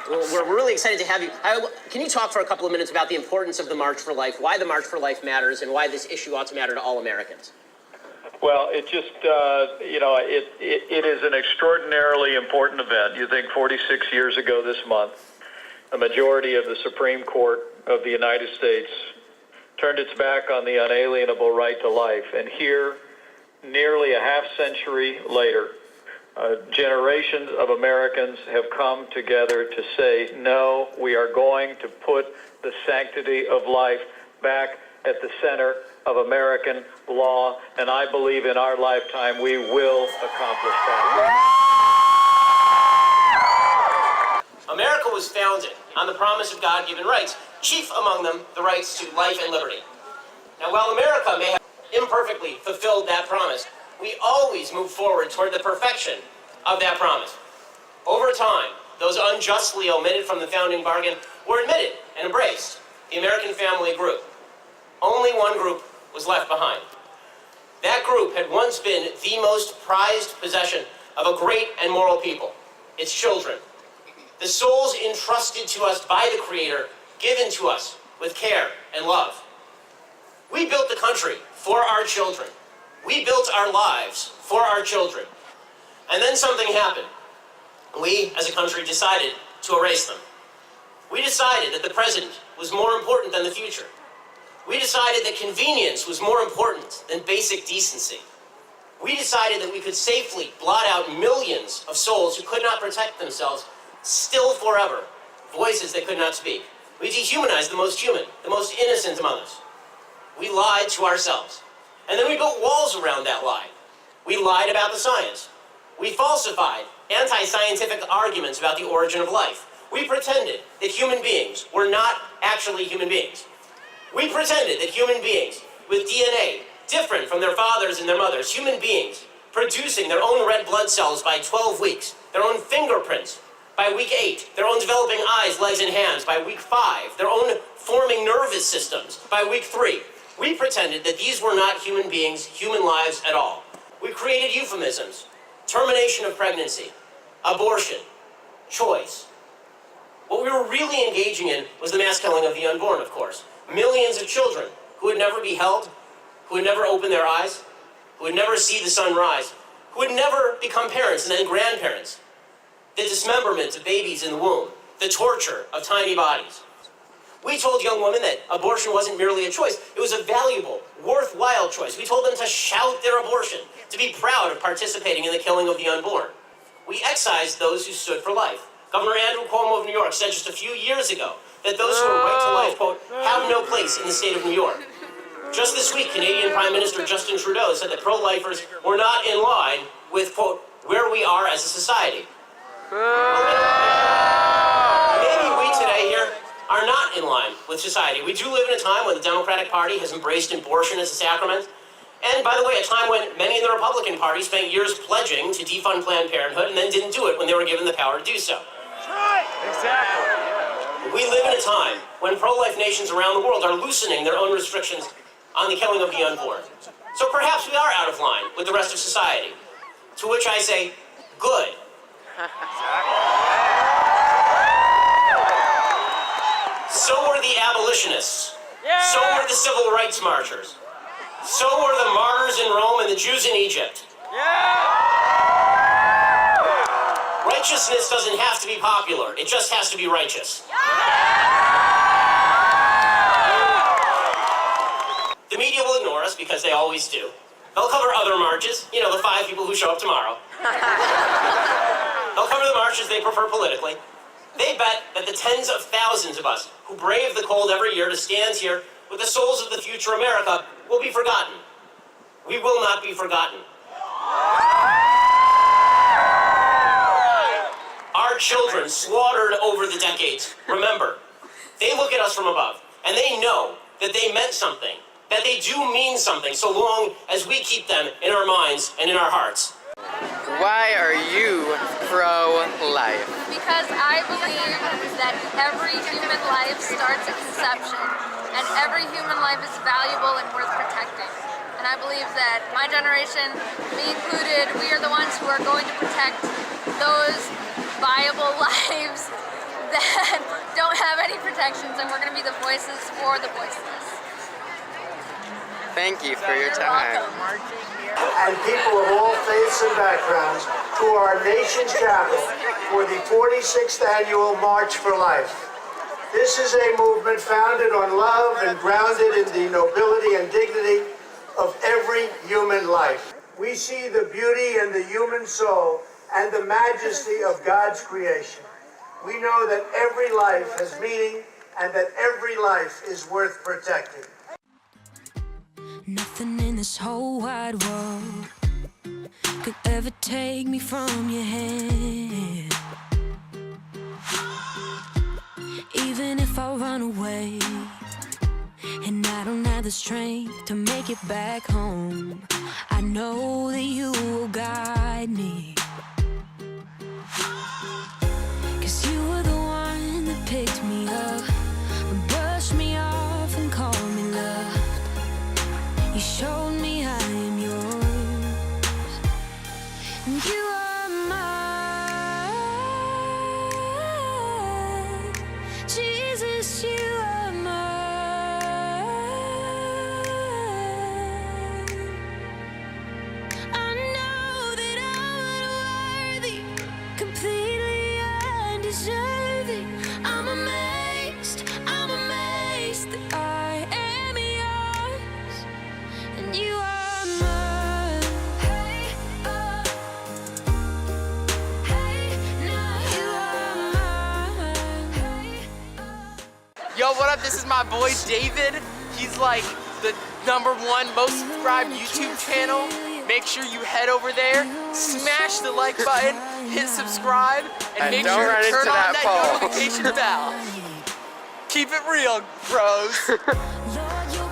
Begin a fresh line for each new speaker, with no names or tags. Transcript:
Well, we're really excited to have you. Can you talk for a couple of minutes about the importance of the March for Life, why the March for Life matters, and why this issue ought to matter to all Americans?
Well, it just, it is an extraordinarily important event. You think 46 years ago this month, a majority of the Supreme Court of the United States turned its back on the unalienable right to life. And here, nearly a half century later, generations of Americans have come together to say, no, we are going to put the sanctity of life back at the center of American law, and I believe in our lifetime we will accomplish that.
America was founded on the promise of God-given rights, chief among them the rights to life and liberty. Now, while America may have imperfectly fulfilled that promise, we always move forward toward the perfection of that promise. Over time, those unjustly omitted from the founding bargain were admitted and embraced. The American family grew. Only one group was left behind. That group had once been the most prized possession of a great and moral people, its children. The souls entrusted to us by the Creator, given to us with care and love. We built the country for our children. We built our lives for our children. And then something happened. We, as a country, decided to erase them. We decided that the present was more important than the future. We decided that convenience was more important than basic decency. We decided that we could safely blot out millions of souls who could not protect themselves, still forever, voices that could not speak. We dehumanized the most human, the most innocent among us. We lied to ourselves. And then we built walls around that lie. We lied about the science. We falsified anti-scientific arguments about the origin of life. We pretended that human beings were not actually human beings. We pretended that human beings with DNA different from their fathers and their mothers, human beings producing their own red blood cells by 12 weeks, their own fingerprints by week 8, their own developing eyes, legs, and hands by week 5, their own forming nervous systems by week 3. We pretended that these were not human beings, human lives at all. We created euphemisms: termination of pregnancy, abortion, choice. What we were really engaging in was the mass killing of the unborn, of course. Millions of children who would never be held, who would never open their eyes, who would never see the sun rise, who would never become parents and then grandparents. The dismemberment of babies in the womb, the torture of tiny bodies. We told young women that abortion wasn't merely a choice, it was a valuable, worthwhile choice. We told them to shout their abortion, to be proud of participating in the killing of the unborn. We excised those who stood for life. Governor Andrew Cuomo of New York said just a few years ago that those who are right to life, quote, have no place in the state of New York. Just this week, Canadian Prime Minister Justin Trudeau said that pro-lifers were not in line with, quote, where we are as a society. Maybe we today here are not in line with society. We do live in a time when the Democratic Party has embraced abortion as a sacrament. And by the way, a time when many in the Republican Party spent years pledging to defund Planned Parenthood and then didn't do it when they were given the power to do so.
That's right. Exactly.
We live in a time when pro-life nations around the world are loosening their own restrictions on the killing of the unborn. So perhaps we are out of line with the rest of society. To which I say, good. So were the abolitionists. So were the civil rights marchers. So were the martyrs in Rome and the Jews in Egypt. Righteousness doesn't have to be popular. It just has to be righteous. The media will ignore us because they always do. They'll cover other marches, you know, the 5 people who show up tomorrow. They'll cover the marches they prefer politically. They bet that the tens of thousands of us who brave the cold every year to stand here with the souls of the future America will be forgotten. We will not be forgotten. Our children, slaughtered over the decades, remember, they look at us from above, and they know that they meant something, that they do mean something, so long as we keep them in our minds and in our hearts.
Why are you pro-life?
Because I believe that every human life starts at conception, and every human life is valuable and worth protecting. And I believe that my generation, me included, we are the ones who are going to protect those viable lives that don't have any protections, and we're going to be the voices for the voiceless.
Thank you for your
You're
time.
welcome.
And people of all faiths and backgrounds to our nation's capital for the 46th annual March for Life. This is a movement founded on love and grounded in the nobility and dignity of every human life. We see the beauty in the human soul and the majesty of God's creation. We know that every life has meaning and that every life is worth protecting.
Nothing in this whole wide world could ever take me from your hand. Even if I run away and I don't have the strength to make it back home, I know that you will guide me. 'Cause you were the one that picked me up and brushed me off and called me love. You showed me I am yours, and you are mine. Jesus, you are mine. I know that I'm unworthy, completely undeserving. I'm amazed that I am yours. And you are mine. Hey, hey, no, you are mine. Hey,
Yo, what up? This is my boy David. He's like the #1 most subscribed YouTube channel. Make sure you head over there, smash the like button, hit subscribe, and make don't
sure
run
to
into
turn on
that
that
pole.
notification bell. Keep it real, bros.
Lord, you're